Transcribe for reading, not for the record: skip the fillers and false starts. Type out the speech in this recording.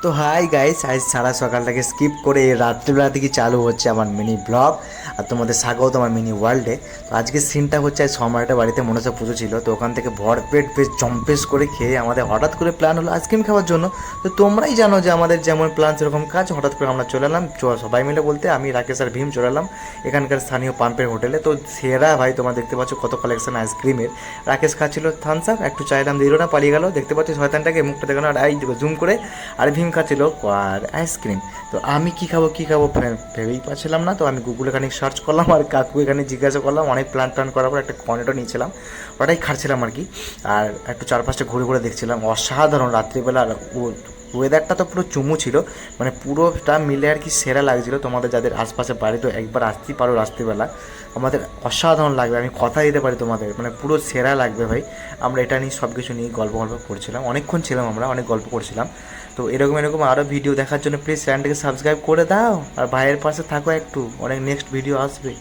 তো hi guys, আজ সারা সকালটাকে skip করে রাত্রিবেলা থেকে চালু হচ্ছে আমার মিনি ব্লগ। আর তোমাদের স্বাগত আমার মিনি ওয়ার্ল্ডে। তো আজকে সিনটা হচ্ছে, আজ সময়টা বাড়িতে মনসা পুজো ছিল, তো ওখান থেকে ভরপেট বেশ জম্পেস করে খেয়ে আমাদের হঠাৎ করে প্ল্যান হলো আইসক্রিম খাওয়ার জন্য। তো তোমরাই জানো যে আমাদের যেমন প্ল্যান সেরকম কাজ। হঠাৎ করে আমরা চলে এলাম, সবাই মিলে বলতে আমি, রাকেশ আর ভীম চলে এলাম এখানকার স্থানীয় পাম্পের হোটেলে। তো সেরা ভাই, তোমরা দেখতে পাচ্ছ কত কালেকশন আইসক্রিমের। রাকেশ খাচ্ছিল থামস আপ, একটু চাইলাম দিল না, পালিয়ে গেল। দেখতে পাচ্ছি শয়তানটাকে, মুখটা দেখানো আর এই জুম করে। আর ভীম খাচ্ছিল আর আইসক্রিম। তো আমি কী খাবো ভেবেই পাচ্ছিলাম না। তো আমি গুগলে খানিক সার্চ করলাম আর কাকু এখানে জিজ্ঞাসা করলাম। অনেক প্ল্যান ট্যান করার পর একটা কর্নেটো নিয়েছিলাম, ওটাই খাচ্ছিলাম আর কি। আর একটু চারপাশটা ঘুরে ঘুরে দেখছিলাম। অসাধারণ রাত্রিবেলা। আর ওয়েদারটা তো পুরো চুমু ছিল, মানে পুরোটা মিলে আর কি সেরা লাগছিলো। তোমাদের যাদের আশপাশে বাড়ি তো একবার আসতেই পারো রাত্রিবেলা, আমাদের অসাধারণ লাগবে। আমি কথা দিতে পারি তোমাদের, মানে পুরো সেরা লাগবে ভাই। আমরা এটা নিয়ে সব কিছু নিয়ে গল্প করছিলাম, অনেকক্ষণ ছিলাম, আমরা অনেক গল্প করছিলাম। তো এরকম এরকম আরও ভিডিও দেখার জন্য প্লিজ চ্যানেলটাকে সাবস্ক্রাইব করে দাও আর ভাইয়ের পাশে থাকো একটু, অনেক নেক্সট ভিডিও আসবে।